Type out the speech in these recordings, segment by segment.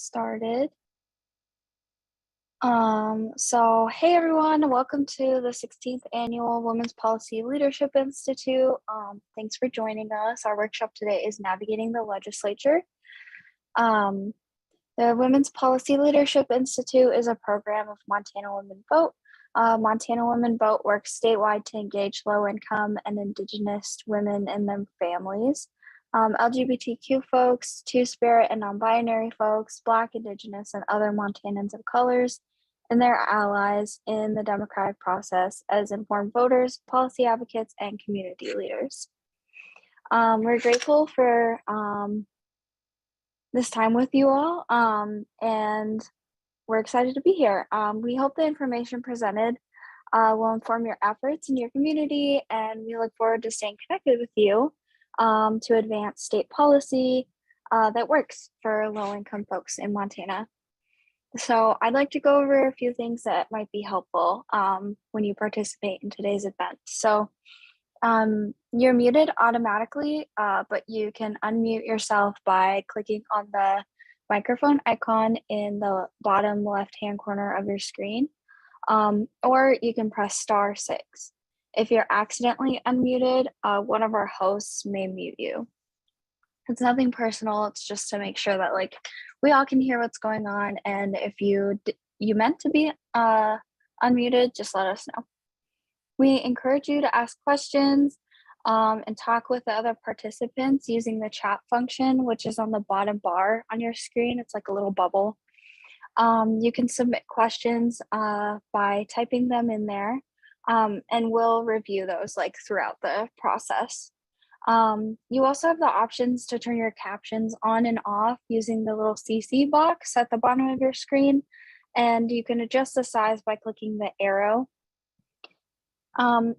started. Hey everyone, welcome to the 16th Annual Women's Policy Leadership Institute. Thanks for joining us. Our workshop today is Navigating the Legislature. The Women's Policy Leadership Institute is a program of Montana Women Vote. Montana Women Vote works statewide to engage low-income and Indigenous women and their families, LGBTQ folks, Two-Spirit and non-binary folks, Black, Indigenous, and other Montanans of colors, and their allies in the democratic process as informed voters, policy advocates, and community leaders. We're grateful for this time with you all, and we're excited to be here. We hope the information presented will inform your efforts in your community, and we look forward to staying connected with you to advance state policy that works for low-income folks in Montana. So I'd like to go over a few things that might be helpful when you participate in today's event. So you're muted automatically, but you can unmute yourself by clicking on the microphone icon in the bottom left-hand corner of your screen, or you can press *6. If you're accidentally unmuted, one of our hosts may mute you. It's nothing personal, it's just to make sure that we all can hear what's going on, and if you meant to be unmuted, just let us know. We encourage you to ask questions and talk with the other participants using the chat function, which is on the bottom bar on your screen. It's like a little bubble. You can submit questions by typing them in there, and we'll review those throughout the process. You also have the options to turn your captions on and off using the little CC box at the bottom of your screen, and you can adjust the size by clicking the arrow.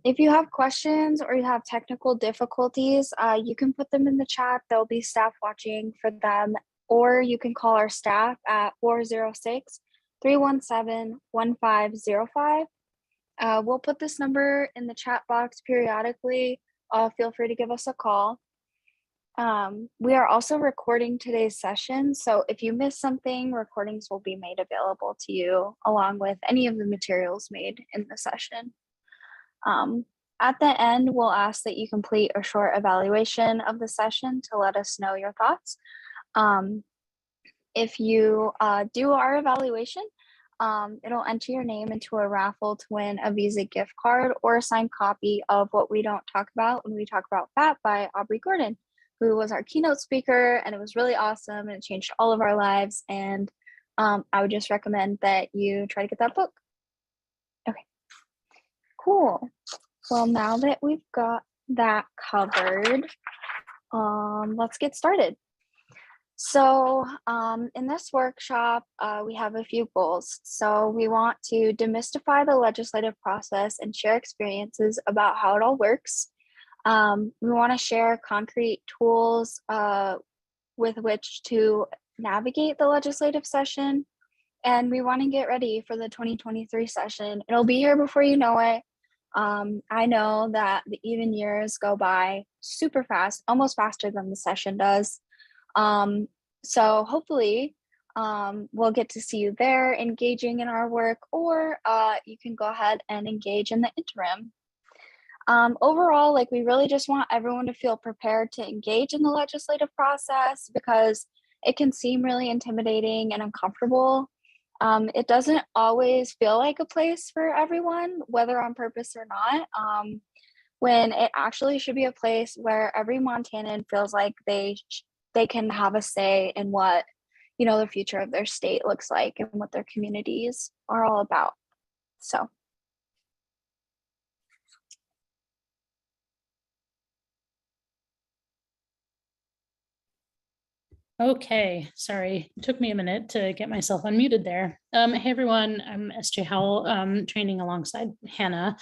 If you have questions or you have technical difficulties, you can put them in the chat. There'll be staff watching for them, or you can call our staff at 406-317-1505. We'll put this number in the chat box periodically. Feel free to give us a call. We are also recording today's session, so if you miss something, recordings will be made available to you along with any of the materials made in the session. At the end, we'll ask that you complete a short evaluation of the session to let us know your thoughts. If you do our evaluation, it'll enter your name into a raffle to win a Visa gift card or a signed copy of What We Don't Talk About When We Talk About Fat by Aubrey Gordon, who was our keynote speaker, and it was really awesome and it changed all of our lives. And I would just recommend that you try to get that book. Okay, cool. Well, now that we've got that covered, let's get started. So in this workshop, we have a few goals. So we want to demystify the legislative process and share experiences about how it all works. We want to share concrete tools with which to navigate the legislative session. And we want to get ready for the 2023 session. It'll be here before you know it. I know that the even years go by super fast, almost faster than the session does. So hopefully we'll get to see you there engaging in our work, or you can go ahead and engage in the interim. Overall, we really just want everyone to feel prepared to engage in the legislative process because it can seem really intimidating and uncomfortable. It doesn't always feel like a place for everyone, whether on purpose or not, when it actually should be a place where every Montanan feels like they can have a say in what, the future of their state looks like and what their communities are all about. So. Okay, sorry, it took me a minute to get myself unmuted there. Hey everyone, I'm SJ Howell, training alongside Hannah.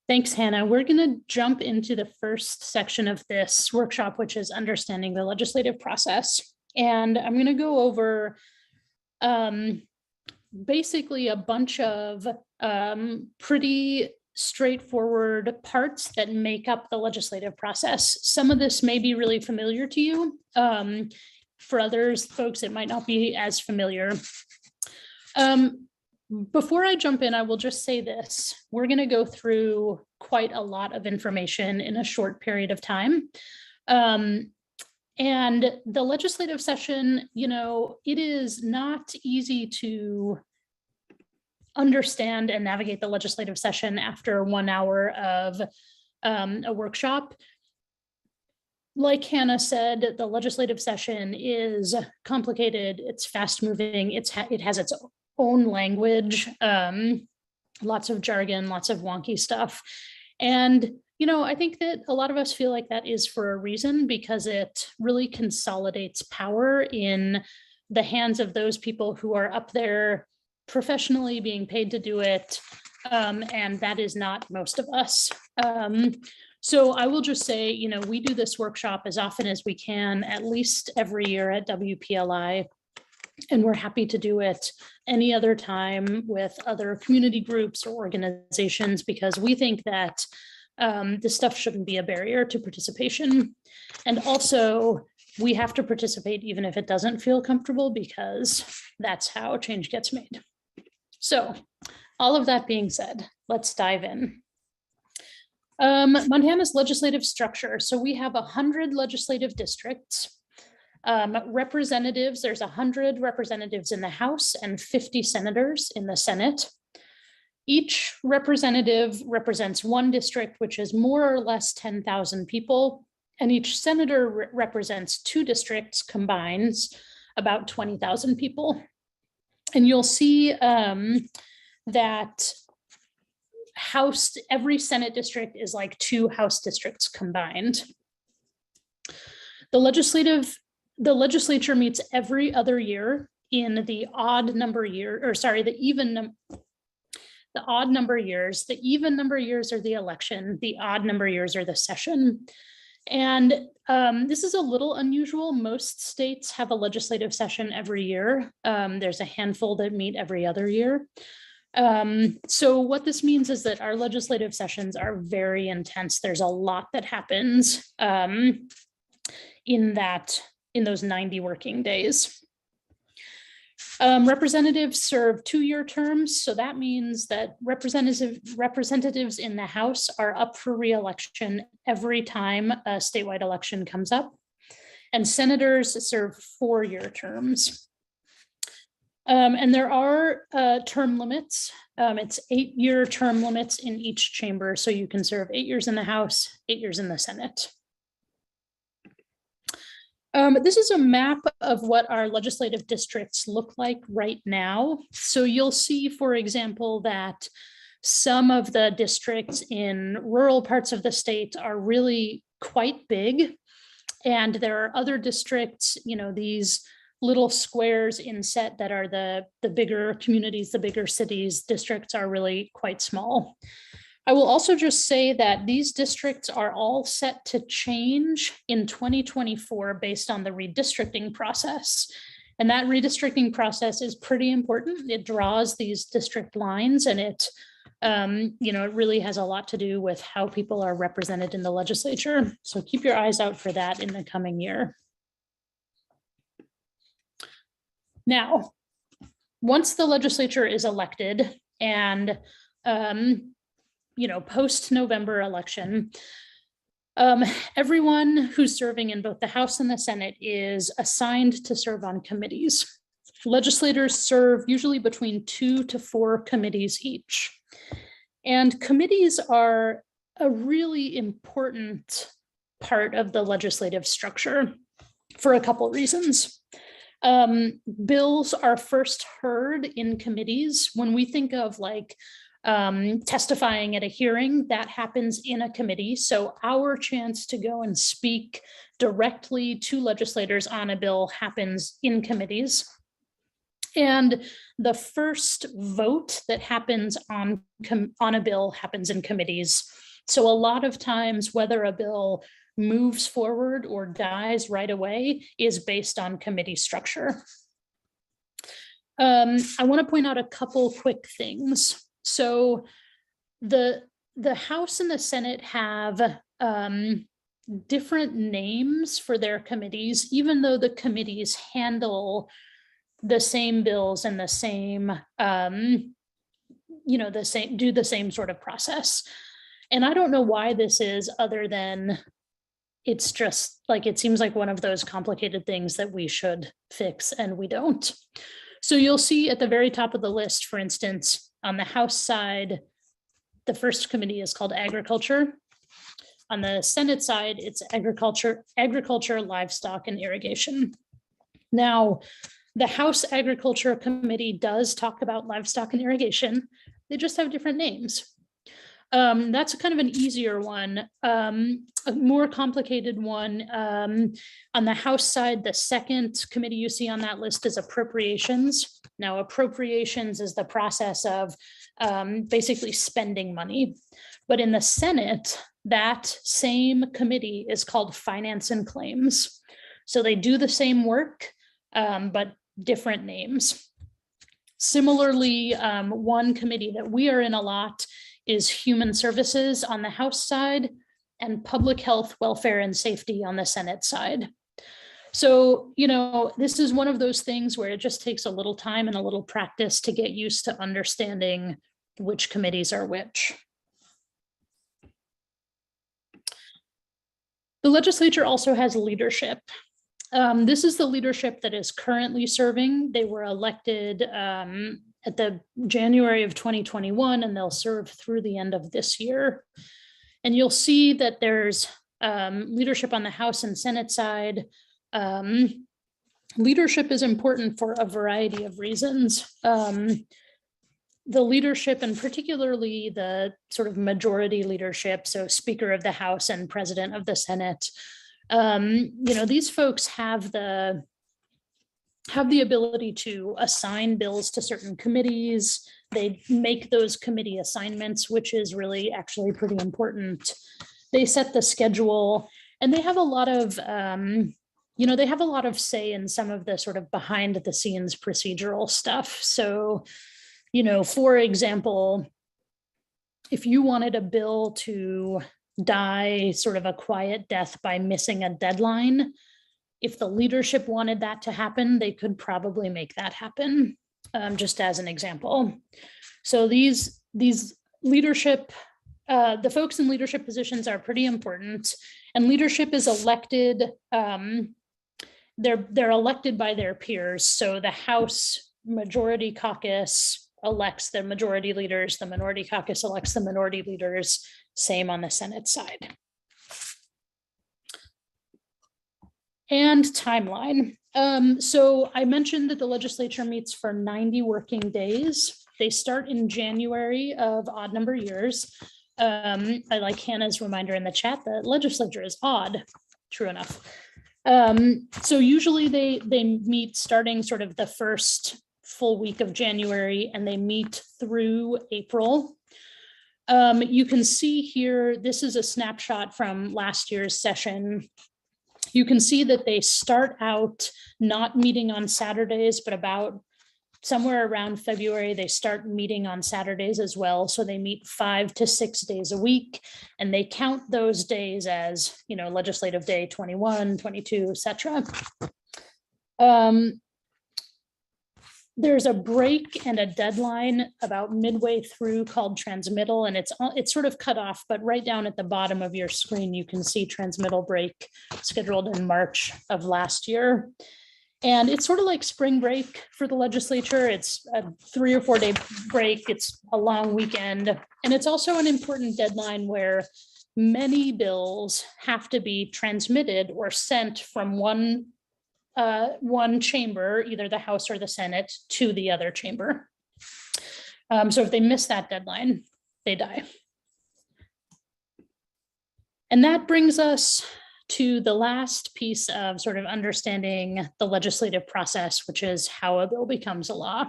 Thanks, Hannah. We're going to jump into the first section of this workshop, which is understanding the legislative process. And I'm going to go over basically a bunch of pretty straightforward parts that make up the legislative process. Some of this may be really familiar to you. for others folks, it might not be as familiar. Before I jump in, I will just say this. We're going to go through quite a lot of information in a short period of time. And the legislative session, you know, it is not easy to understand and navigate the legislative session after 1 hour of a workshop. Like Hannah said, the legislative session is complicated, it's fast moving, it has its own language, lots of jargon, lots of wonky stuff. And, you know, I think that a lot of us feel like that is for a reason, because it really consolidates power in the hands of those people who are up there professionally being paid to do it. And that is not most of us. So I will just say, you know, we do this workshop as often as we can, at least every year at WPLI. And we're happy to do it any other time with other community groups or organizations, because we think that this stuff shouldn't be a barrier to participation. And also, we have to participate even if it doesn't feel comfortable, because that's how change gets made. So all of that being said, let's dive in. Montana's legislative structure. So we have 100 legislative districts. Representatives, there's 100 representatives in the House and 50 senators in the Senate. Each representative represents one district, which is more or less 10,000 people, and each senator represents two districts combined, about 20,000 people. And you'll see that every Senate district is like 2 House districts combined. The legislature meets every other year in the odd number year, or sorry, the odd number years. The even number years are the election. The odd number years are the session. And this is a little unusual. Most states have a legislative session every year. There's a handful that meet every other year. So what this means is that our legislative sessions are very intense. There's a lot that happens in those 90 working days. Representatives serve 2-year terms. So that means that representatives in the House are up for re-election every time a statewide election comes up. And senators serve 4-year terms. And there are term limits. It's 8-year term limits in each chamber. So you can serve 8 years in the House, 8 years in the Senate. This is a map of what our legislative districts look like right now. So you'll see, for example, that some of the districts in rural parts of the state are really quite big. And there are other districts, you know, these little squares inset that are the bigger communities, the bigger cities. Districts are really quite small. I will also just say that these districts are all set to change in 2024 based on the redistricting process. And that redistricting process is pretty important. It draws these district lines, and it really has a lot to do with how people are represented in the legislature. So keep your eyes out for that in the coming year. Now, once the legislature is elected and post-November election, everyone who's serving in both the House and the Senate is assigned to serve on committees. Legislators serve usually between 2 to 4 committees each. And committees are a really important part of the legislative structure for a couple reasons. Bills are first heard in committees. When we think of like testifying at a hearing, that happens in a committee. So our chance to go and speak directly to legislators on a bill happens in committees. And the first vote that happens on a bill happens in committees. So a lot of times, whether a bill moves forward or dies right away is based on committee structure. I want to point out a couple quick things. So the House and the Senate have different names for their committees, even though the committees handle the same bills and the same, do the same sort of process. And I don't know why this is, other than it's just like, it seems like one of those complicated things that we should fix and we don't. So you'll see at the very top of the list, for instance, on the House side, the first committee is called Agriculture. On the Senate side, it's Agriculture, Livestock, and Irrigation. Now, the House Agriculture Committee does talk about livestock and irrigation. They just have different names. That's kind of an easier one. A more complicated one, on the House side, the second committee you see on that list is Appropriations. Now, appropriations is the process of basically spending money. But in the Senate, that same committee is called Finance and Claims. So they do the same work, but different names. Similarly, one committee that we are in a lot is Human Services on the House side and Public Health, Welfare, and Safety on the Senate side. So, this is one of those things where it just takes a little time and a little practice to get used to understanding which committees are which. The legislature also has leadership. This is the leadership that is currently serving. They were elected at the January of 2021, and they'll serve through the end of this year. And you'll see that there's leadership on the House and Senate side. Leadership is important for a variety of reasons. The leadership, and particularly the sort of majority leadership, so Speaker of the House and President of the Senate, these folks have the ability to assign bills to certain committees. They make those committee assignments, which is really actually pretty important. They set the schedule, and they have a lot of, say in some of the sort of behind the scenes procedural stuff. So, for example, if you wanted a bill to die sort of a quiet death by missing a deadline, if the leadership wanted that to happen, they could probably make that happen, just as an example. So these leadership, the folks in leadership positions are pretty important, and leadership is elected. They're elected by their peers. So the House Majority Caucus elects the majority leaders, the Minority Caucus elects the minority leaders, same on the Senate side. And timeline. So I mentioned that the legislature meets for 90 working days. They start in January of odd number years. I like Hannah's reminder in the chat that legislature is odd. True enough. So usually they meet starting sort of the first full week of January, and they meet through April. You can see here, this is a snapshot from last year's session. You can see that they start out not meeting on Saturdays, but about somewhere around February, they start meeting on Saturdays as well. So they meet 5 to 6 days a week, and they count those days as, legislative day 21, 22, etc. There's a break and a deadline about midway through called transmittal, and it's sort of cut off, but right down at the bottom of your screen, you can see transmittal break scheduled in March of last year. And it's sort of like spring break for the legislature. It's a 3 or 4 day break. It's a long weekend. And it's also an important deadline where many bills have to be transmitted or sent from one chamber, either the House or the Senate, to the other chamber. So if they miss that deadline, they die. And that brings us to the last piece of sort of understanding the legislative process, which is how a bill becomes a law.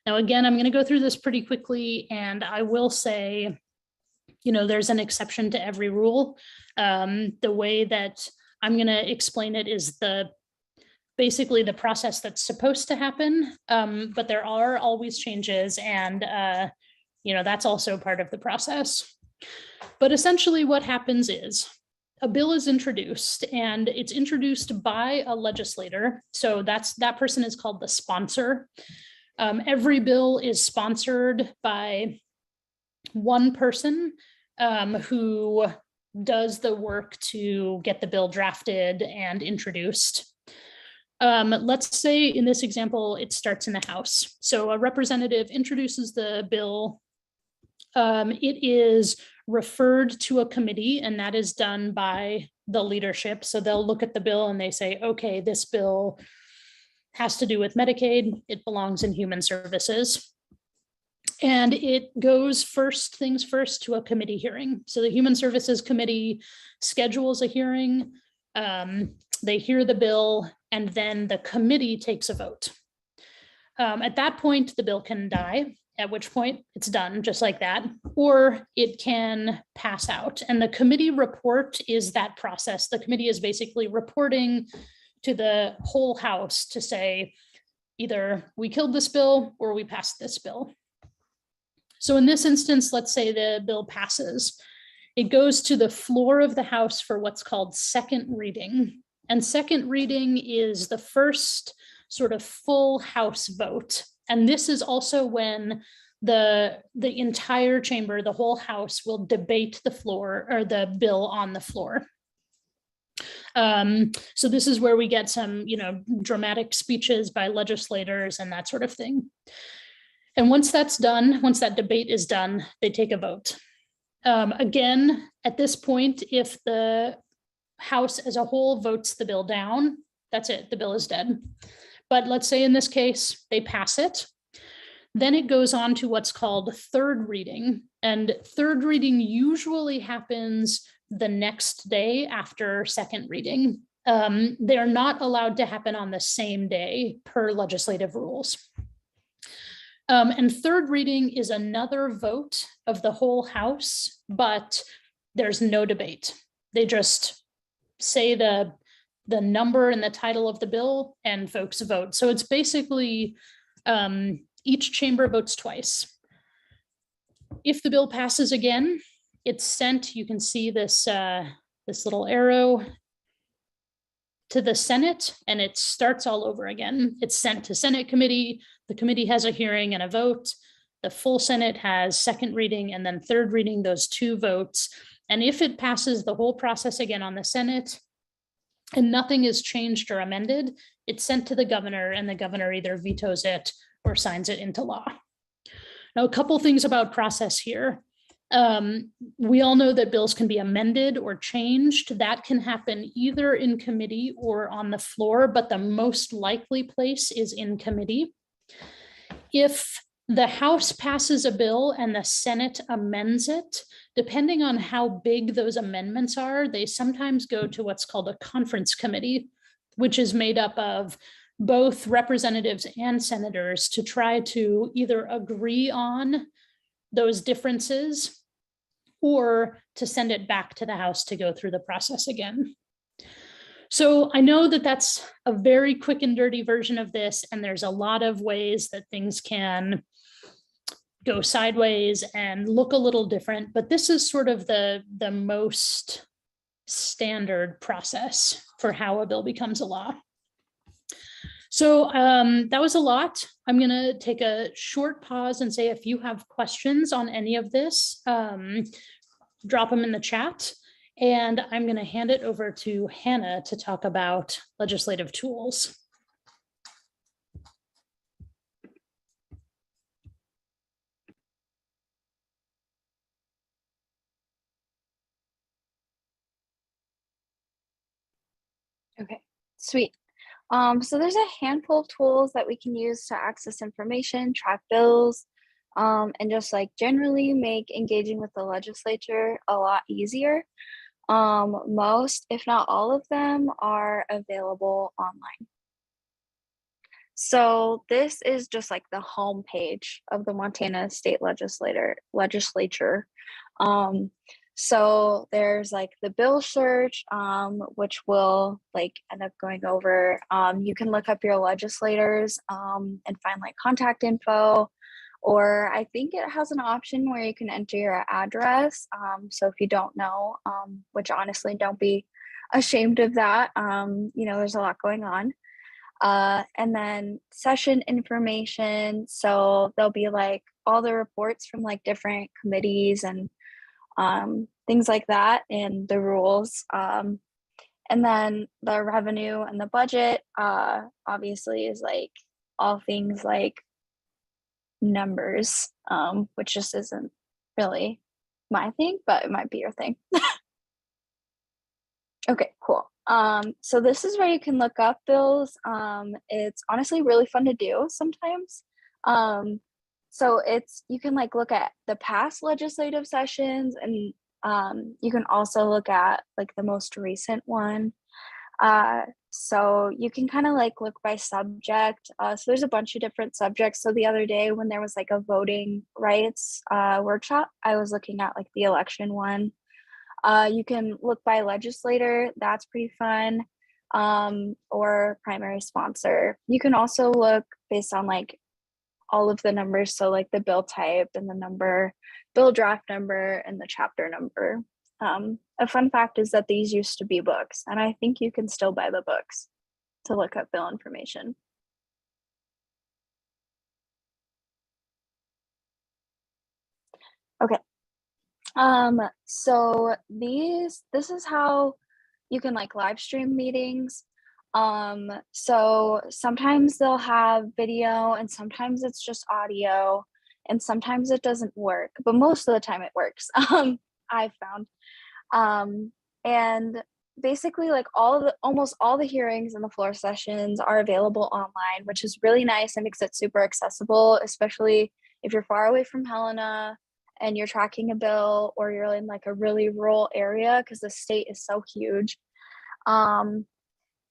Now, again, I'm going to go through this pretty quickly, and I will say, there's an exception to every rule. The way that I'm going to explain it is basically the process that's supposed to happen, but there are always changes, and that's also part of the process. But essentially what happens is a bill is introduced, and it's introduced by a legislator. So that person is called the sponsor. Every bill is sponsored by one person who does the work to get the bill drafted and introduced. Let's say in this example, it starts in the House. So a representative introduces the bill. It is referred to a committee, and that is done by the leadership. So they'll look at the bill and they say, okay, this bill has to do with Medicaid. It belongs in Human Services. And it goes first things first to a committee hearing. So the Human Services Committee schedules a hearing. They hear the bill, and then the committee takes a vote. At that point, the bill can die, at which point it's done just like that, or it can pass out. And the committee report is that process. The committee is basically reporting to the whole House to say, either we killed this bill or we passed this bill. So in this instance, let's say the bill passes. It goes to the floor of the House for what's called second reading. And second reading is the first sort of full House vote. And this is also when the entire chamber, the whole House, will debate the floor or the bill on the floor. So this is where we get some, dramatic speeches by legislators and that sort of thing. And once that's done, once that debate is done, they take a vote. Again, at this point, if the House as a whole votes the bill down, that's it, the bill is dead. But let's say in this case, they pass it. Then it goes on to what's called third reading. And third reading usually happens the next day after second reading. They are not allowed to happen on the same day per legislative rules. And third reading is another vote of the whole House, but there's no debate. They just say the number and the title of the bill, and folks vote. So it's basically each chamber votes twice. If the bill passes again, it's sent, you can see this, this little arrow, to the Senate, and it starts all over again. It's sent to Senate committee. The committee has a hearing and a vote. The full Senate has second reading and then third reading, those two votes. And if it passes the whole process again on the Senate and nothing is changed or amended, it's sent to the governor, and the governor either vetoes it or signs it into law. Now, a couple things about process here. We all know that bills can be amended or changed. That can happen either in committee or on the floor, but the most likely place is in committee. If the House passes a bill and the Senate amends it, depending on how big those amendments are, they sometimes go to what's called a conference committee, which is made up of both representatives and senators to try to either agree on those differences or to send it back to the House to go through the process again. So I know that that's a very quick and dirty version of this, and there's a lot of ways that things can go sideways and look a little different, but this is sort of the most standard process for how a bill becomes a law. So that was a lot. I'm going to take a short pause and say if you have questions on any of this, drop them in the chat. And I'm going to hand it over to Hannah to talk about legislative tools. Okay, sweet. So there's a handful of tools that we can use to access information, track bills, and just like generally make engaging with the legislature a lot easier. Most, if not all of them, are available online. So this is just like the home page of the Montana State Legislature. So there's like the bill search, which will like end up going over. You can look up your legislators and find like contact info. or I think it has an option where you can enter your address. So if you don't know, which honestly, don't be ashamed of that. There's a lot going on. And then session information. So there'll be like all the reports from like different committees and things like that, and the rules. And then the revenue and the budget, obviously, is like all things like numbers, which just isn't really my thing, but it might be your thing. Okay, cool. So this is where you can look up bills. It's honestly really fun to do sometimes. So you can like look at the past legislative sessions, and you can also look at like the most recent one. So you can kind of like look by subject. So there's a bunch of different subjects. So the other day when there was like a voting rights workshop, I was looking at like the election one. You can look by legislator, that's pretty fun, or primary sponsor. You can also look based on like all of the numbers, so like the bill type and the number, bill draft number, and the chapter number. A fun fact is that these used to be books, and I think you can still buy the books to look up bill information. Okay. So this is how you can like live stream meetings. So sometimes they'll have video and sometimes it's just audio and sometimes it doesn't work, but most of the time it works. I've found. And basically like almost all the hearings and the floor sessions are available online, which is really nice and makes it super accessible, especially if you're far away from Helena and you're tracking a bill, or you're in like a really rural area, because the state is so huge. And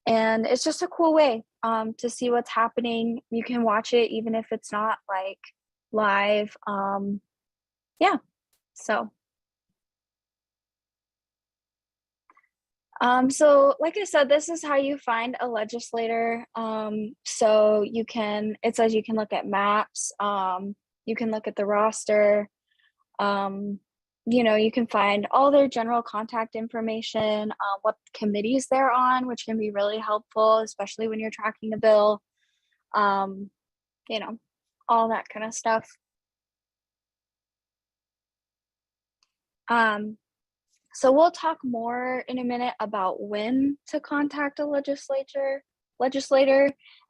it's just a cool way to see what's happening. You can watch it even if it's not like live. Yeah, so. So like I said, this is how you find a legislator. So it says you can look at maps, you can look at the roster, you can find all their general contact information, what committees they're on, which can be really helpful, especially when you're tracking a bill, all that kind of stuff. So we'll talk more in a minute about when to contact a legislator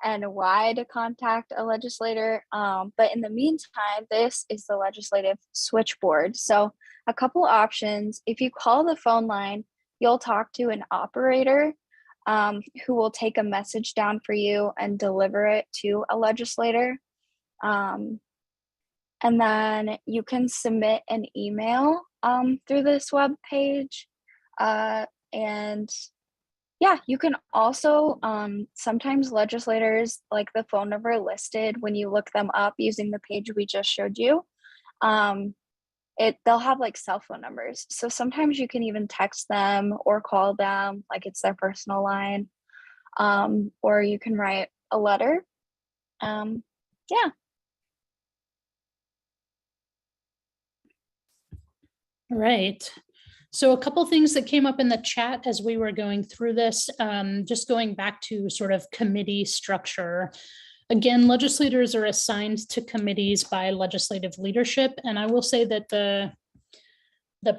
and why to contact a legislator. But in the meantime, this is the legislative switchboard. So a couple options. If you call the phone line, you'll talk to an operator who will take a message down for you and deliver it to a legislator. And then you can submit an email through this web page. And yeah, you can also, sometimes legislators like the phone number listed when you look them up using the page we just showed you. They'll have like cell phone numbers. So sometimes you can even text them or call them like it's their personal line, or you can write a letter. Yeah. Right. So a couple things that came up in the chat as we were going through this, just going back to sort of committee structure. Again, legislators are assigned to committees by legislative leadership. And I will say that the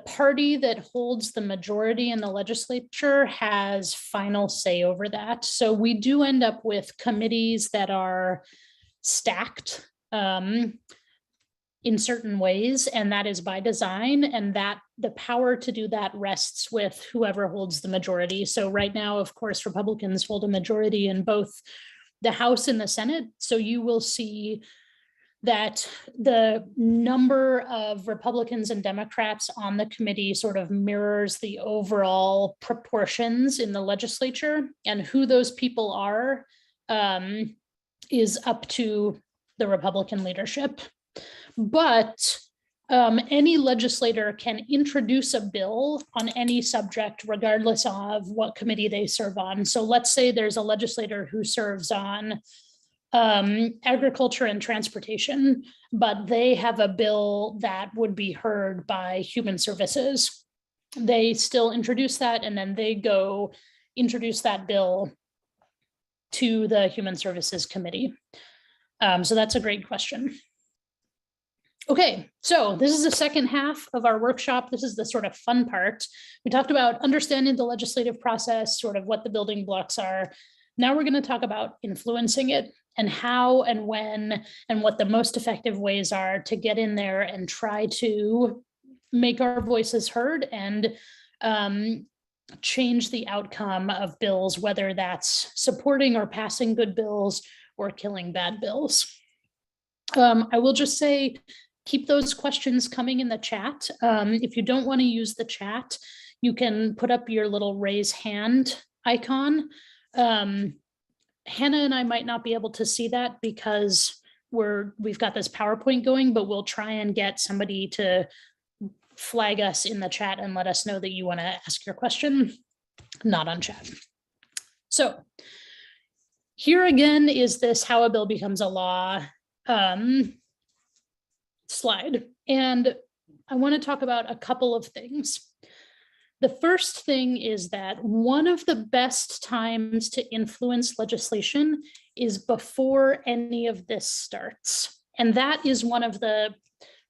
party that holds the majority in the legislature has final say over that. So we do end up with committees that are stacked in certain ways, and that is by design, and that the power to do that rests with whoever holds the majority. So right now, of course, Republicans hold a majority in both the House and the Senate. So you will see that the number of Republicans and Democrats on the committee sort of mirrors the overall proportions in the legislature, and who those people are is up to the Republican leadership. But any legislator can introduce a bill on any subject, regardless of what committee they serve on. So let's say there's a legislator who serves on agriculture and transportation, but they have a bill that would be heard by human services. They still introduce that, and then they go introduce that bill to the Human Services Committee. So that's a great question. Okay, so this is the second half of our workshop. This is the sort of fun part. We talked about understanding the legislative process, sort of what the building blocks are. Now we're going to talk about influencing it and how and when and what the most effective ways are to get in there and try to make our voices heard and change the outcome of bills, whether that's supporting or passing good bills or killing bad bills. I will just say, keep those questions coming in the chat. If you don't want to use the chat, you can put up your little raise hand icon. Hannah and I might not be able to see that because we've got this PowerPoint going, but we'll try and get somebody to flag us in the chat and let us know that you want to ask your question, not on chat. So here again is this how a bill becomes a law slide. And I want to talk about a couple of things. The first thing is that one of the best times to influence legislation is before any of this starts. And that is one of the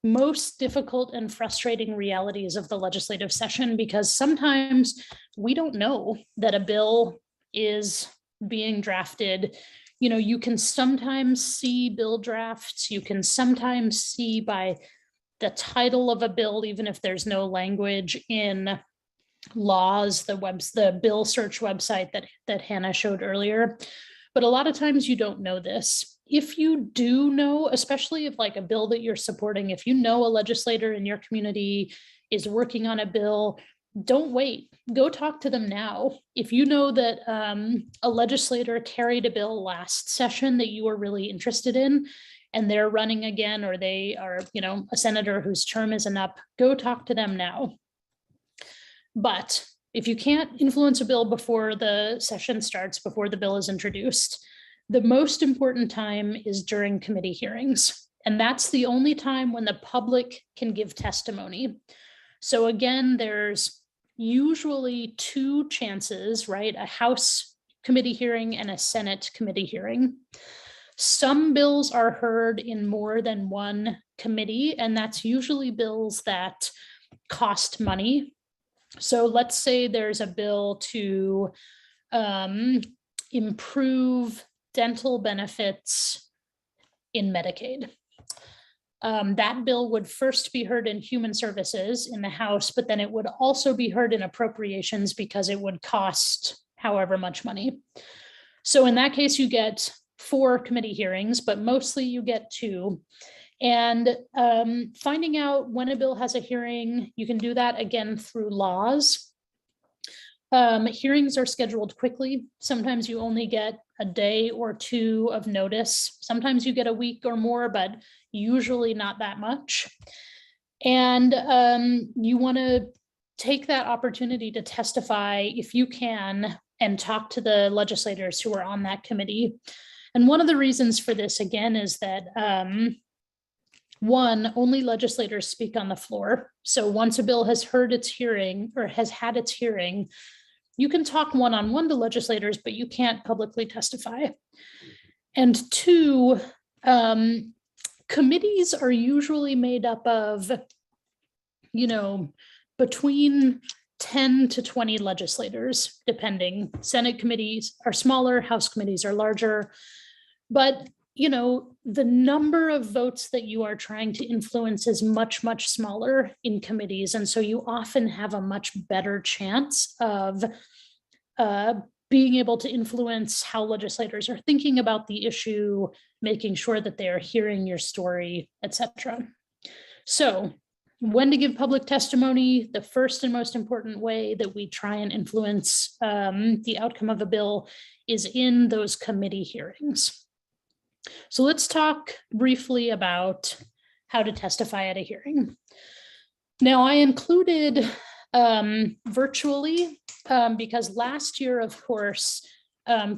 most difficult and frustrating realities of the legislative session, because sometimes we don't know that a bill is being drafted. You know, you can sometimes see bill drafts, you can sometimes see by the title of a bill, even if there's no language in laws, the bill search website that Hannah showed earlier. But a lot of times you don't know this. If you do know, especially if like a bill that you're supporting, if you know a legislator in your community is working on a bill, don't wait, go talk to them now. If you know that a legislator carried a bill last session that you were really interested in, and they're running again, or they are, you know, a senator whose term isn't up, go talk to them now. But if you can't influence a bill before the session starts, before the bill is introduced, the most important time is during committee hearings. And that's the only time when the public can give testimony. So again, there's usually two chances, right? A House committee hearing and a Senate committee hearing. Some bills are heard in more than one committee, and that's usually bills that cost money. So let's say there's a bill to improve dental benefits in Medicaid. That bill would first be heard in Human Services in the House, but then it would also be heard in Appropriations because it would cost however much money. So in that case, you get 4 committee hearings, but mostly you get 2. And finding out when a bill has a hearing, you can do that again through laws. Hearings are scheduled quickly. Sometimes you only get a day or 2 of notice. Sometimes you get a week or more, but usually not that much. And you want to take that opportunity to testify if you can and talk to the legislators who are on that committee. And one of the reasons for this, again, is that one, only legislators speak on the floor. So once a bill has heard its hearing or has had its hearing, you can talk one-on-one to legislators, but you can't publicly testify. And 2, committees are usually made up of, you know, between 10 to 20 legislators, depending. Senate committees are smaller, House committees are larger, but you know, the number of votes that you are trying to influence is much, much smaller in committees. And so you often have a much better chance of being able to influence how legislators are thinking about the issue, making sure that they are hearing your story, etc. So when to give public testimony, the first and most important way that we try and influence the outcome of a bill is in those committee hearings. So let's talk briefly about how to testify at a hearing. Now, I included virtually because last year, of course,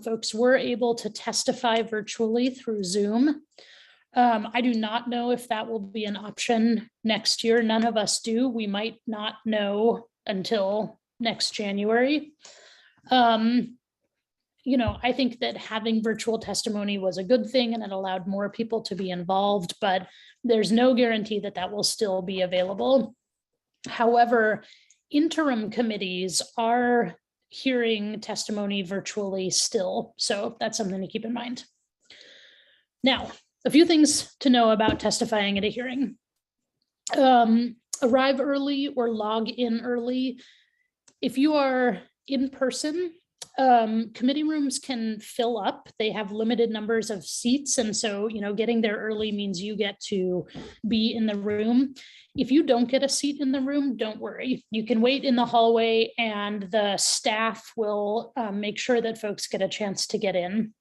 folks were able to testify virtually through Zoom. I do not know if that will be an option next year. None of us do. We might not know until next January. You know, I think that having virtual testimony was a good thing and it allowed more people to be involved, but there's no guarantee that that will still be available. However, interim committees are hearing testimony virtually still, so that's something to keep in mind. Now, a few things to know about testifying at a hearing. Arrive early or log in early. If you are in person, committee rooms can fill up. They have limited numbers of seats. And so, you know, getting there early means you get to be in the room. If you don't get a seat in the room, don't worry. You can wait in the hallway and the staff will make sure that folks get a chance to get in.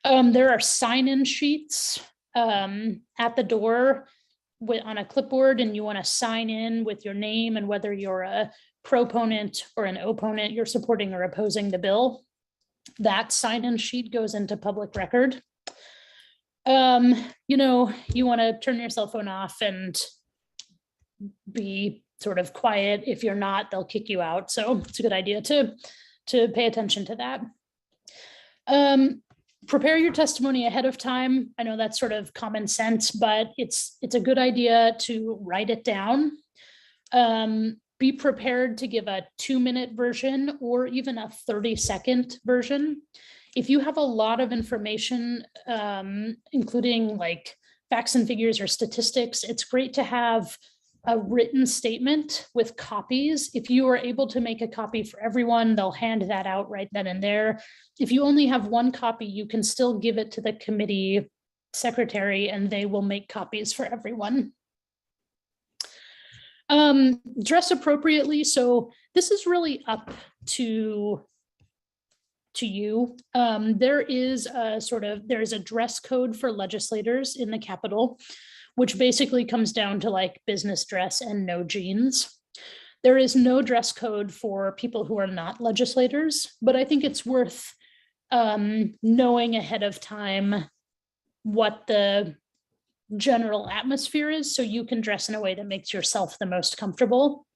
There are sign-in sheets at the door on a clipboard, and you want to sign in with your name and whether you're a proponent or an opponent, you're supporting or opposing the bill. That sign-in sheet goes into public record. You know, you want to turn your cell phone off and be sort of quiet. If you're not, they'll kick you out. So it's a good idea to pay attention to that. Prepare your testimony ahead of time. I know that's sort of common sense, but it's a good idea to write it down. Be prepared to give a 2-minute version or even a 30-second version. If you have a lot of information, including like facts and figures or statistics, it's great to have a written statement with copies. If you are able to make a copy for everyone, they'll hand that out right then and there. If you only have one copy, you can still give it to the committee secretary and they will make copies for everyone. Dress appropriately. So this is really up to you. There is a dress code for legislators in the Capitol, which basically comes down to like business dress and no jeans. There is no dress code for people who are not legislators, but I think it's worth knowing ahead of time what the general atmosphere is so you can dress in a way that makes yourself the most comfortable.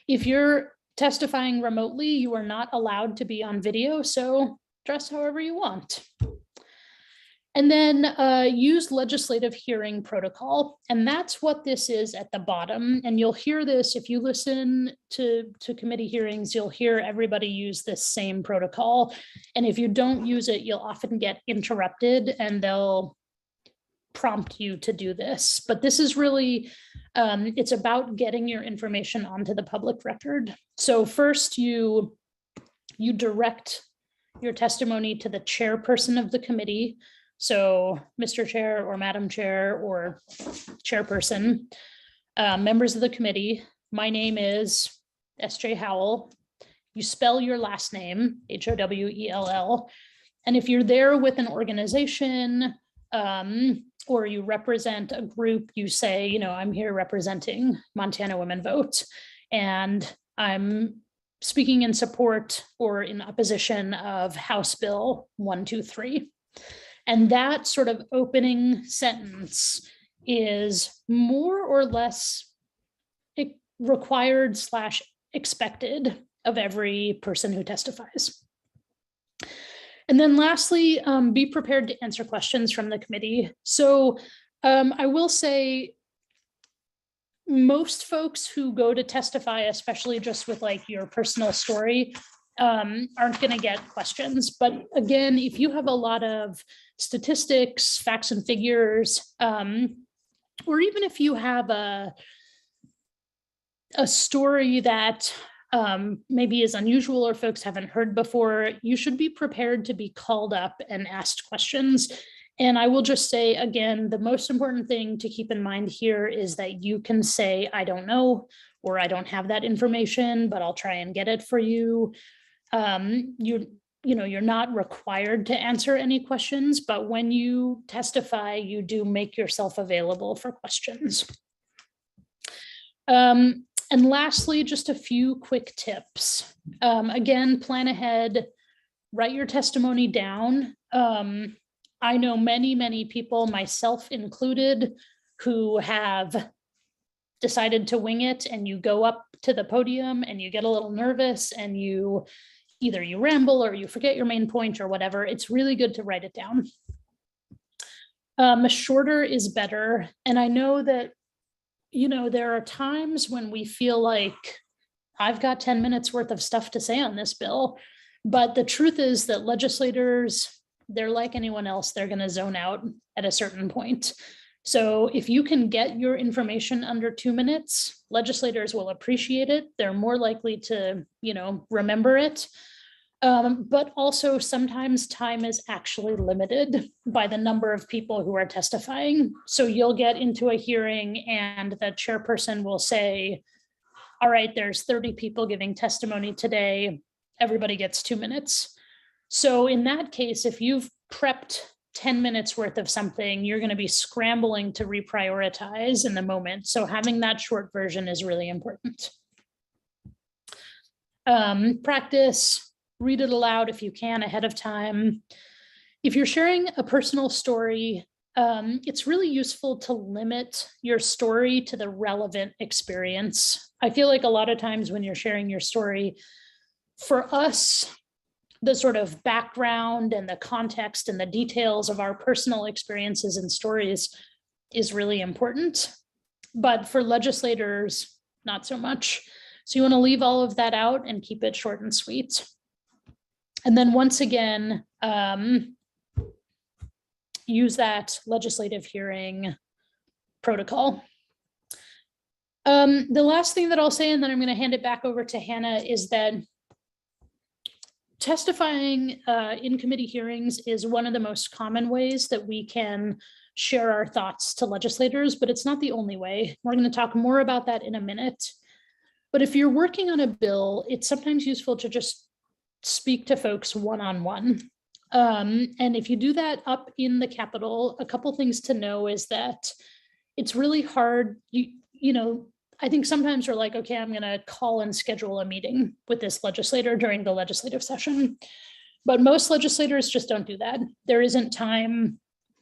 If you're testifying remotely, you are not allowed to be on video, so dress however you want. And then use legislative hearing protocol. And that's what this is at the bottom. And you'll hear this if you listen to committee hearings, you'll hear everybody use this same protocol. And if you don't use it, you'll often get interrupted and they'll prompt you to do this. But this is really, it's about getting your information onto the public record. So first you direct your testimony to the chairperson of the committee. So Mr. Chair or Madam Chair or chairperson, members of the committee, my name is S.J. Howell. You spell your last name, H-O-W-E-L-L. And if you're there with an organization or you represent a group, you say, you know, I'm here representing Montana Women Vote, and I'm speaking in support or in opposition of House Bill 123. And that sort of opening sentence is more or less required / expected of every person who testifies. And then lastly, be prepared to answer questions from the committee. So I will say most folks who go to testify, especially just with like your personal story, aren't going to get questions. But again, if you have a lot of statistics, facts and figures, or even if you have a story that maybe is unusual or folks haven't heard before, you should be prepared to be called up and asked questions. And I will just say, again, the most important thing to keep in mind here is that you can say, I don't know, or I don't have that information, but I'll try and get it for you. You're not required to answer any questions, but when you testify, you do make yourself available for questions. And lastly, just a few quick tips. Again, plan ahead, write your testimony down. I know many people, myself included, who have decided to wing it, and you go up to the podium and you get a little nervous and you either you ramble or you forget your main point or whatever. It's really good to write it down. Shorter is better. And I know that, you know, there are times when we feel like I've got 10 minutes worth of stuff to say on this bill, but the truth is that legislators, they're like anyone else, they're going to zone out at a certain point. So if you can get your information under 2 minutes, legislators will appreciate it. They're more likely to, you know, remember it. But also sometimes time is actually limited by the number of people who are testifying. So you'll get into a hearing and the chairperson will say, all right, there's 30 people giving testimony today. Everybody gets 2 minutes. So in that case, if you've prepped 10 minutes worth of something, you're going to be scrambling to reprioritize in the moment. So having that short version is really important. Practice, read it aloud if you can ahead of time. If you're sharing a personal story, it's really useful to limit your story to the relevant experience. I feel like a lot of times when you're sharing your story, for us, the sort of background and the context and the details of our personal experiences and stories is really important. But for legislators, not so much. So you want to leave all of that out and keep it short and sweet. And then once again, use that legislative hearing protocol. The last thing that I'll say, and then I'm going to hand it back over to Hannah, is that testifying in committee hearings is one of the most common ways that we can share our thoughts to legislators, but it's not the only way. We're going to talk more about that in a minute. But if you're working on a bill, it's sometimes useful to just speak to folks one-on-one. And if you do that up in the Capitol, a couple things to know is that it's really hard. You know, I think sometimes we're like, okay, I'm going to call and schedule a meeting with this legislator during the legislative session. But most legislators just don't do that. There isn't time.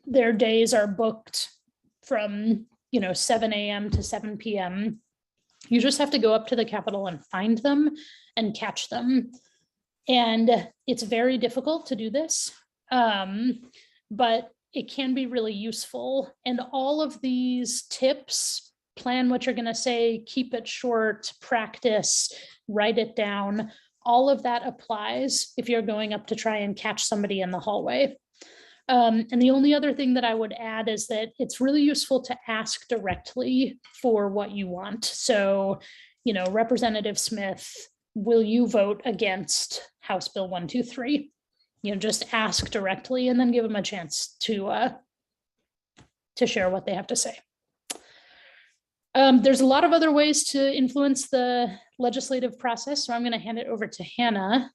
Their days are booked from, you know, 7 a.m. to 7 p.m. You just have to go up to the Capitol and find them and catch them. And it's very difficult to do this, but it can be really useful. And all of these tips, plan what you're going to say, keep it short, practice, write it down, all of that applies if you're going up to try and catch somebody in the hallway. And the only other thing that I would add is that it's really useful to ask directly for what you want. So, you know, Representative Smith, will you vote against House Bill 123? You know, just ask directly and then give them a chance to share what they have to say. There's a lot of other ways to influence the legislative process, so I'm going to hand it over to Hannah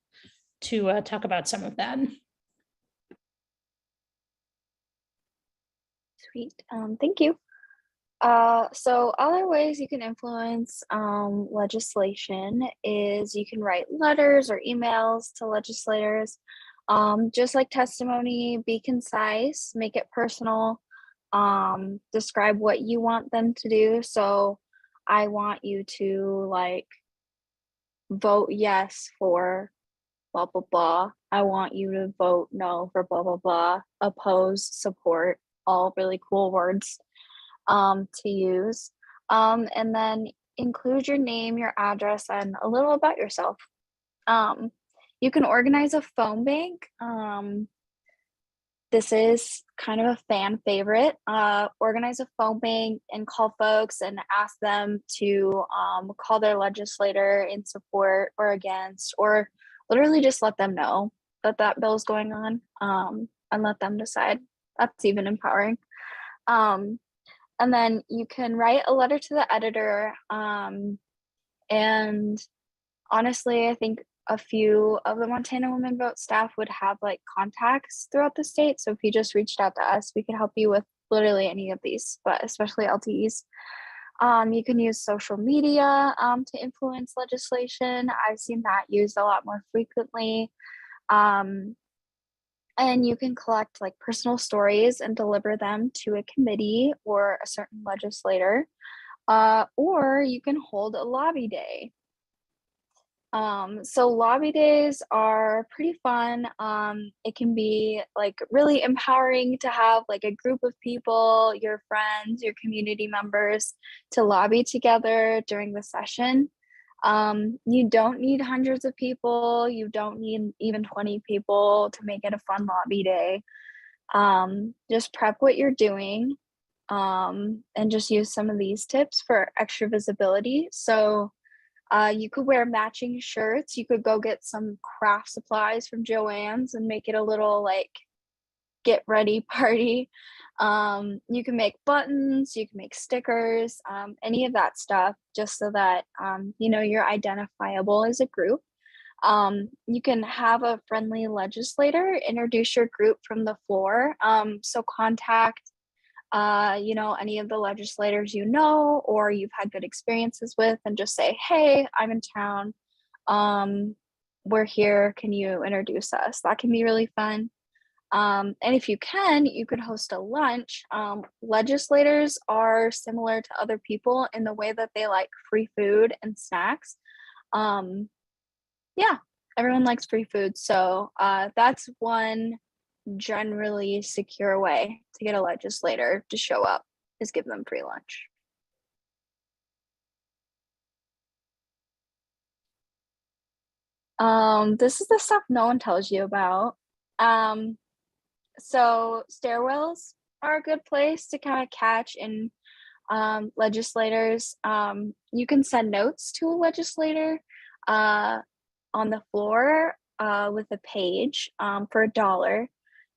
to talk about some of that. Sweet. Thank you. So other ways you can influence legislation is you can write letters or emails to legislators. Just like testimony, be concise, make it personal, describe what you want them to do. So I want you to like vote yes for blah, blah, blah. I want you to vote no for blah, blah, blah. Oppose, support, all really cool words to use. And then include your name, your address, and a little about yourself. You can organize a phone bank. This is kind of a fan favorite. Organize a phone bank and call folks and ask them to call their legislator in support or against, or literally just let them know that that bill is going on and let them decide. That's even empowering. And then you can write a letter to the editor. And honestly, I think a few of the Montana Women Vote staff would have like contacts throughout the state. So if you just reached out to us, we could help you with literally any of these, but especially LTEs. You can use social media to influence legislation. I've seen that used a lot more frequently. And you can collect like personal stories and deliver them to a committee or a certain legislator, or you can hold a lobby day. So lobby days are pretty fun. It can be like really empowering to have like a group of people, your friends, your community members, to lobby together during the session. You don't need hundreds of people. You don't need even 20 people to make it a fun lobby day. Just prep what you're doing, and just use some of these tips for extra visibility. So you could wear matching shirts. You could go get some craft supplies from Joann's and make it a little like get ready party. You can make buttons, you can make stickers, any of that stuff, just so that you know, you're identifiable as a group. You can have a friendly legislator introduce your group from the floor. So contact you know, any of the legislators you know or you've had good experiences with, and just say, hey, I'm in town, we're here, can you introduce us? That can be really fun. And if you can, you could host a lunch. Legislators are similar to other people in the way that they like free food and snacks. Yeah, everyone likes free food, so that's one generally secure way to get a legislator to show up, is give them free lunch. This is the stuff no one tells you about. So stairwells are a good place to kind of catch in legislators. You can send notes to a legislator on the floor with a page for $1.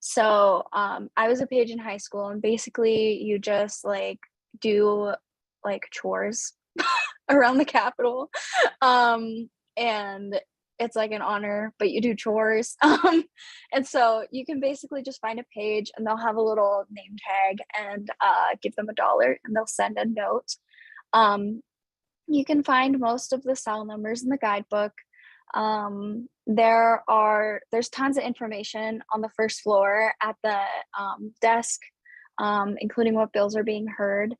So I was a page in high school, and basically you just like do like chores around the Capitol. And it's like an honor, but you do chores. And so you can basically just find a page and they'll have a little name tag, and give them $1 and they'll send a note. You can find most of the cell numbers in the guidebook. There's tons of information on the first floor at the desk, including what bills are being heard.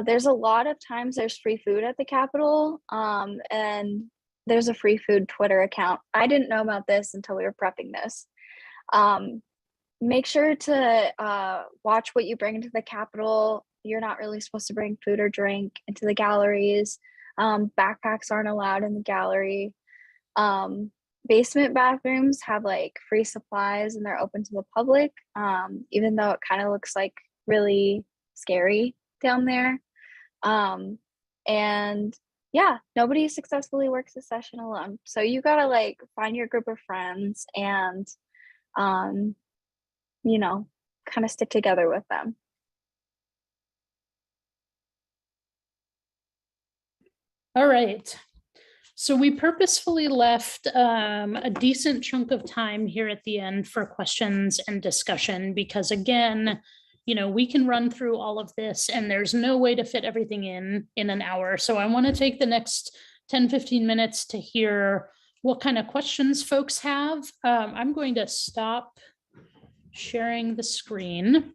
There's a lot of times there's free food at the Capitol, and there's a free food Twitter account. I didn't know about this until we were prepping this. Make sure to watch what you bring into the Capitol. You're not really supposed to bring food or drink into the galleries. Backpacks aren't allowed in the gallery. Basement bathrooms have like free supplies and they're open to the public, even though it kind of looks like really scary down there. And yeah, nobody successfully works a session alone. So you gotta like find your group of friends and, you know, kind of stick together with them. All right. So we purposefully left a decent chunk of time here at the end for questions and discussion, because again, you know, we can run through all of this and there's no way to fit everything in an hour. So I want to take the next 10-15 minutes to hear what kind of questions folks have. I'm going to stop sharing the screen.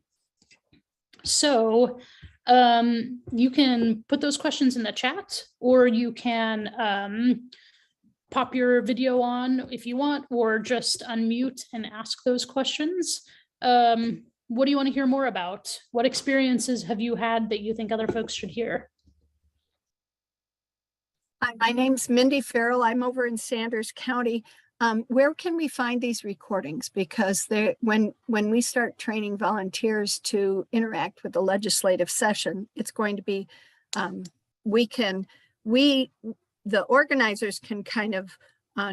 So you can put those questions in the chat, or you can pop your video on if you want, or just unmute and ask those questions. What do you want to hear more about? What experiences have you had that you think other folks should hear? Hi, my name's Mindy Farrell. I'm over in Sanders County. Where can we find these recordings? Because when we start training volunteers to interact with the legislative session, it's going to be, the organizers can kind of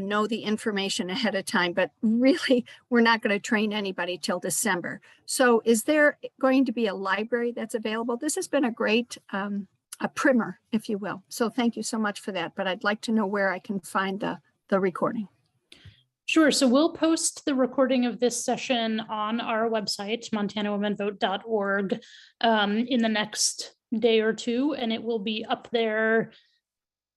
know the information ahead of time, but really we're not going to train anybody till December. So is there going to be a library that's available? This has been a great a primer, if you will. So thank you so much for that. But I'd like to know where I can find the recording. Sure. So we'll post the recording of this session on our website, montanawomenvote.org, in the next day or two, and it will be up there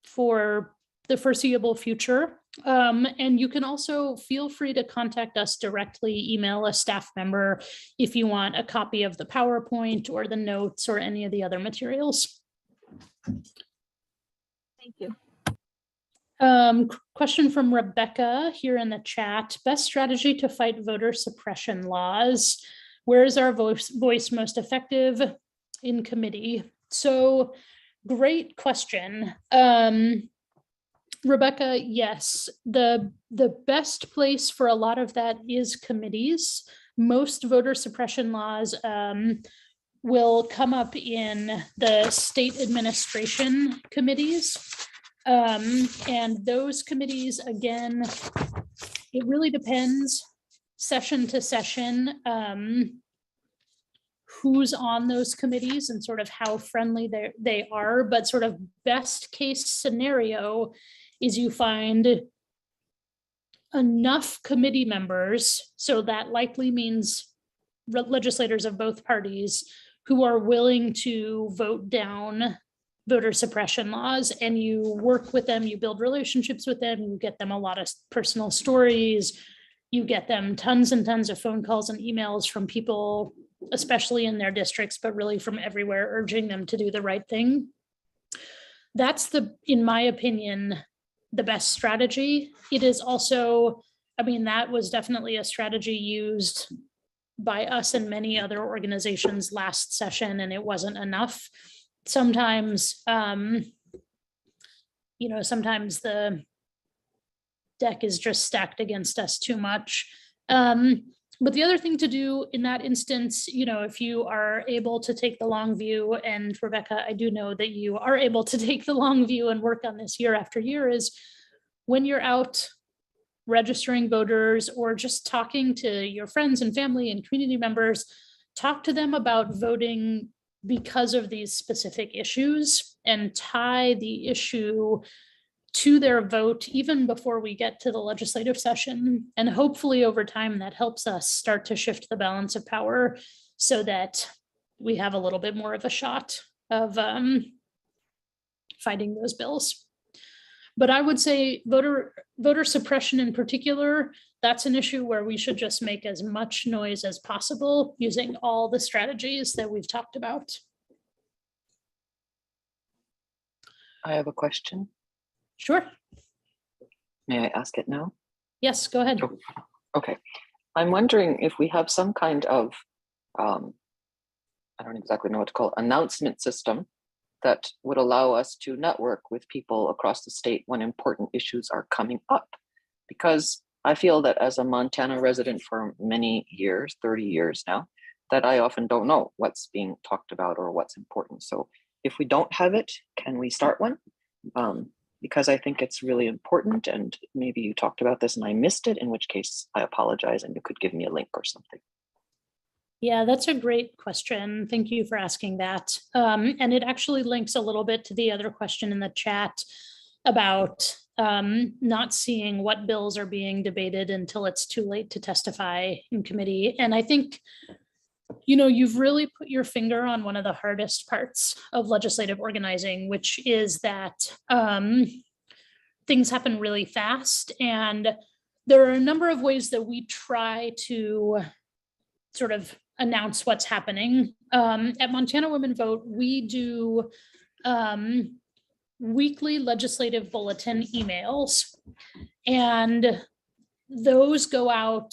for the foreseeable future. And you can also feel free to contact us directly, email a staff member if you want a copy of the PowerPoint or the notes or any of the other materials. Thank you. Question from Rebecca here in the chat. Best strategy to fight voter suppression laws. Where is our voice most effective? In committee. So great question. Rebecca, yes, the best place for a lot of that is committees. Most voter suppression laws will come up in the state administration committees. And those committees, again, it really depends session to session, who's on those committees and sort of how friendly they are, but sort of best case scenario is you find enough committee members, so that likely means legislators of both parties who are willing to vote down voter suppression laws, and you work with them, you build relationships with them, you get them a lot of personal stories, you get them tons and tons of phone calls and emails from people, especially in their districts, but really from everywhere, urging them to do the right thing. That's in my opinion, the best strategy. It is also, I mean, that was definitely a strategy used by us and many other organizations last session, and it wasn't enough. Sometimes, sometimes the deck is just stacked against us too much. But the other thing to do in that instance, if you are able to take the long view, and Rebecca, I do know that you are able to take the long view and work on this year after year, is when you're out registering voters or just talking to your friends and family and community members, talk to them about voting because of these specific issues and tie the issue to their vote even before we get to the legislative session. And hopefully over time that helps us start to shift the balance of power so that we have a little bit more of a shot of fighting those bills. But I would say voter suppression in particular, that's an issue where we should just make as much noise as possible using all the strategies that we've talked about. I have a question. Sure. May I ask it now? Yes, go ahead. Oh, okay. I'm wondering if we have some kind of, I don't exactly know what to call it, announcement system that would allow us to network with people across the state when important issues are coming up. Because I feel that as a Montana resident for many years, 30 years now, that I often don't know what's being talked about or what's important. So if we don't have it, can we start one? Because I think it's really important, and maybe you talked about this and I missed it, in which case I apologize and you could give me a link or something. Yeah, that's a great question. Thank you for asking that. And it actually links a little bit to the other question in the chat about not seeing what bills are being debated until it's too late to testify in committee. And I think, you've really put your finger on one of the hardest parts of legislative organizing, which is that things happen really fast. And there are a number of ways that we try to sort of announce what's happening. At Montana Women Vote, we do weekly legislative bulletin emails, and those go out.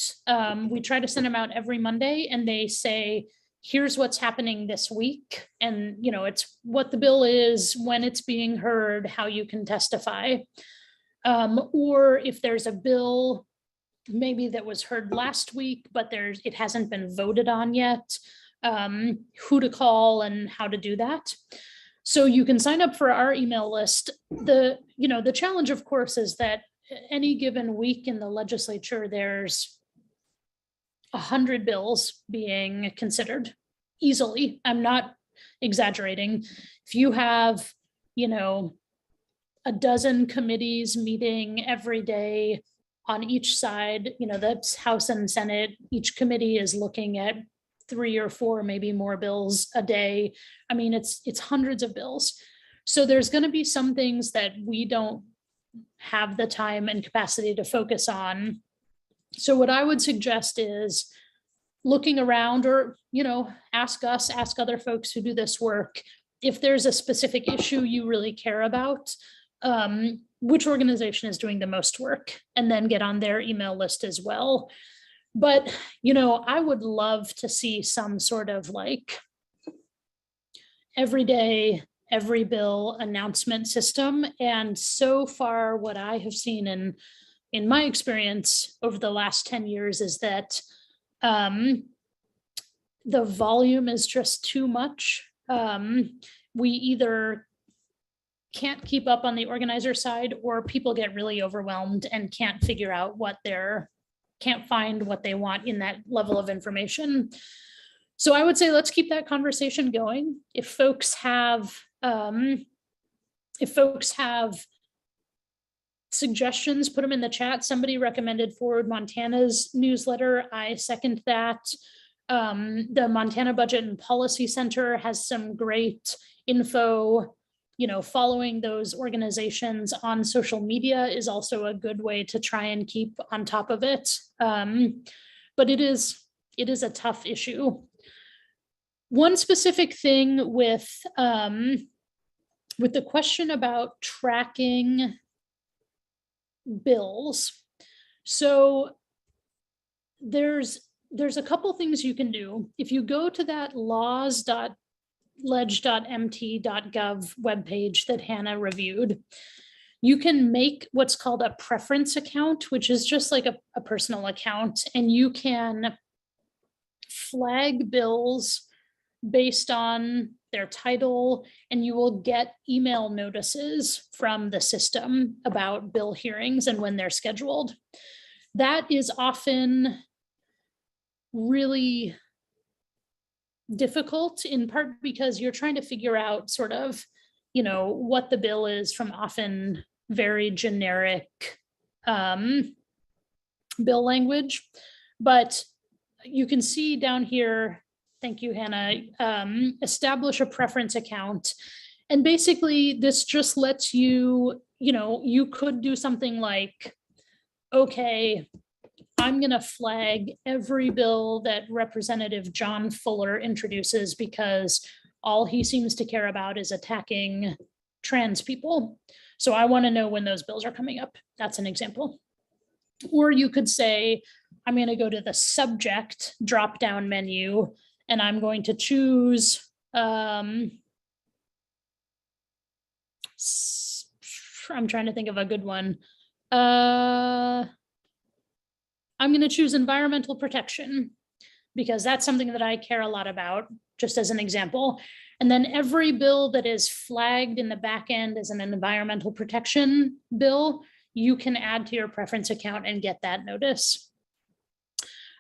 We try to send them out every Monday, and they say, here's what's happening this week. And, it's what the bill is, when it's being heard, how you can testify. Or if there's a bill maybe that was heard last week, but it hasn't been voted on yet, who to call and how to do that. So you can sign up for our email list. The challenge, of course, is that any given week in the legislature, there's 100 bills being considered easily. I'm not exaggerating. If you have, a dozen committees meeting every day on each side, that's House and Senate, each committee is looking at 3 or 4, maybe more bills a day. I mean, it's hundreds of bills. So there's going to be some things that we don't have the time and capacity to focus on. So what I would suggest is looking around, or, ask us, ask other folks who do this work, if there's a specific issue you really care about, which organization is doing the most work, and then get on their email list as well. But, I would love to see some sort of like every day, every bill announcement system. And so far, what I have seen in my experience over the last 10 years is that the volume is just too much. We either can't keep up on the organizer side, or people get really overwhelmed and can't figure out can't find what they want in that level of information. So I would say, let's keep that conversation going. If folks have suggestions, put them in the chat. Somebody recommended Forward Montana's newsletter. I second that. The Montana Budget and Policy Center has some great info. Following those organizations on social media is also a good way to try and keep on top of it. But it is a tough issue. One specific thing with the question about tracking bills. So there's a couple things you can do. If you go to that laws.leg.mt.gov webpage that Hannah reviewed, you can make what's called a preference account, which is just like a personal account, and you can flag bills based on their title, and you will get email notices from the system about bill hearings and when they're scheduled. That is often really difficult, in part because you're trying to figure out sort of, what the bill is from often very generic bill language. But you can see down here, thank you, Hannah, establish a preference account. And basically this just lets you, you could do something like, okay, I'm going to flag every bill that Representative John Fuller introduces because all he seems to care about is attacking trans people. So I want to know when those bills are coming up. That's an example. Or you could say, I'm going to go to the subject drop-down menu, and I'm going to choose, I'm trying to think of a good one. I'm going to choose environmental protection because that's something that I care a lot about, just as an example. And then every bill that is flagged in the back end as an environmental protection bill, you can add to your preference account and get that notice.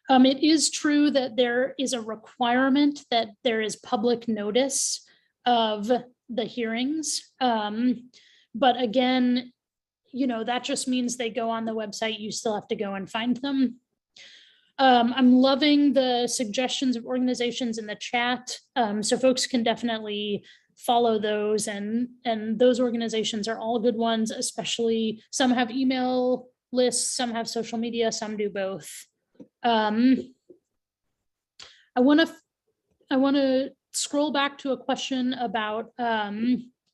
It is true that there is a requirement that there is public notice of the hearings. But again, that just means they go on the website. You still have to go and find them. I'm loving the suggestions of organizations in the chat. So folks can definitely follow those, and those organizations are all good ones, especially some have email lists, some have social media, some do both. I want to scroll back to a question about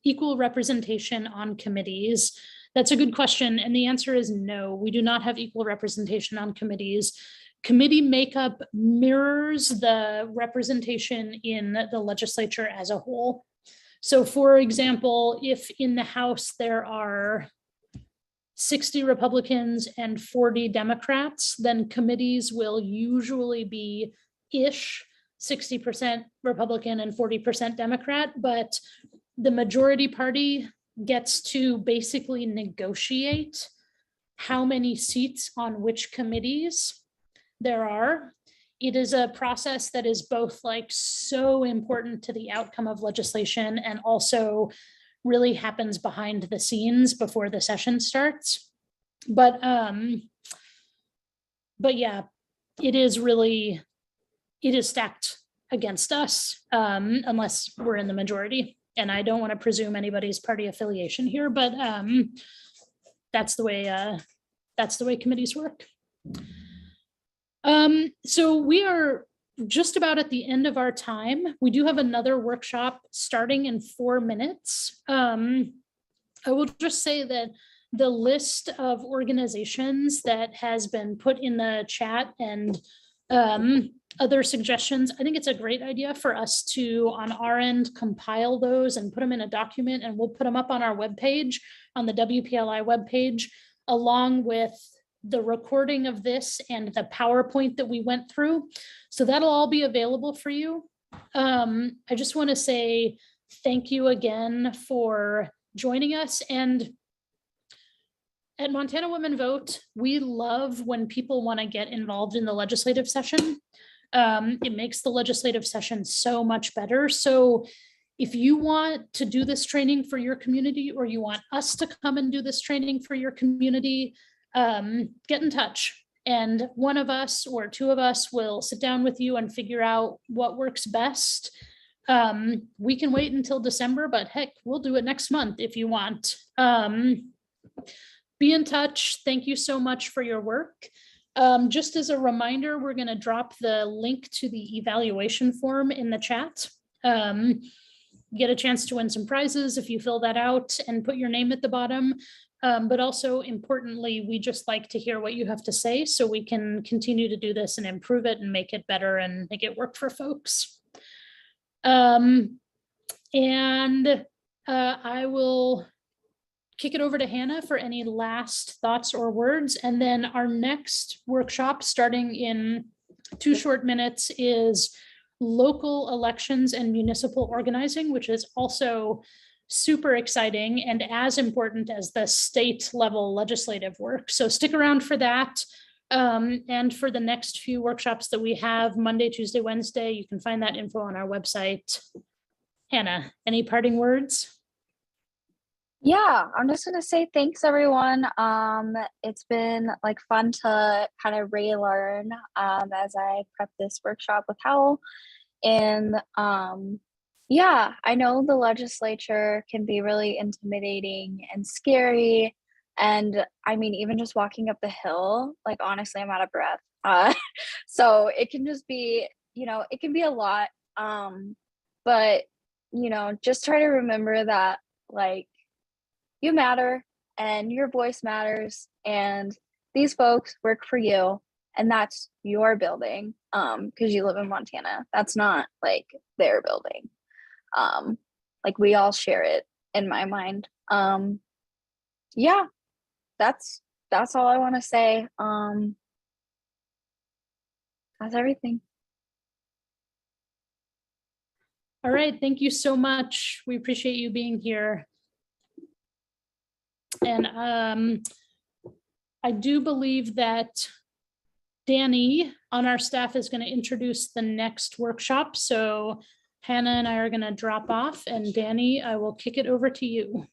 equal representation on committees. That's a good question. And the answer is no, we do not have equal representation on committees. Committee makeup mirrors the representation in the legislature as a whole. So for example, if in the House there are 60 Republicans and 40 Democrats, then committees will usually be ish 60% Republican and 40% Democrat, but the majority party gets to basically negotiate how many seats on which committees there are. It is a process that is both like so important to the outcome of legislation and also really happens behind the scenes before the session starts. But yeah, it is stacked against us unless we're in the majority. And I don't want to presume anybody's party affiliation here, but that's the way committees work. So we are just about at the end of our time. We do have another workshop starting in 4 minutes. I will just say that the list of organizations that has been put in the chat and other suggestions, I think it's a great idea for us to, on our end, compile those and put them in a document, and we'll put them up on our webpage, on the WPLI webpage, along with the recording of this and the PowerPoint that we went through. So that'll all be available for you. I just want to say thank you again for joining us. And at Montana Women Vote, we love when people want to get involved in the legislative session. It makes the legislative session so much better. So if you want to do this training for your community, or you want us to come and do this training for your community, get in touch, and one of us or two of us will sit down with you and figure out what works best. We can wait until December, but heck, we'll do it next month if you want. Be in touch. Thank you so much for your work. Just as a reminder, we're going to drop the link to the evaluation form in the chat. Get a chance to win some prizes if you fill that out and put your name at the bottom. But also importantly, we just like to hear what you have to say so we can continue to do this and improve it and make it better and make it work for folks. I will kick it over to Hannah for any last thoughts or words. And then our next workshop, starting in 2 short minutes, is local elections and municipal organizing, which is also super exciting and as important as the state level legislative work. So stick around for that. And for the next few workshops that we have, Monday, Tuesday, Wednesday, you can find that info on our website. Hannah, any parting words? Yeah, I'm just gonna say thanks, everyone. It's been like fun to kind of relearn as I prep this workshop with Howell. And yeah, I know the legislature can be really intimidating and scary. And I mean, even just walking up the hill, like honestly, I'm out of breath. So it can just be, it can be a lot. But just try to remember that like you matter and your voice matters, and these folks work for you, and that's your building. Because you live in Montana. That's not like their building. Like we all share it in my mind. Yeah, that's all I want to say. That's everything. All right, thank you so much. We appreciate you being here. And I do believe that Danny on our staff is going to introduce the next workshop. So Hannah and I are going to drop off, and Danny, I will kick it over to you.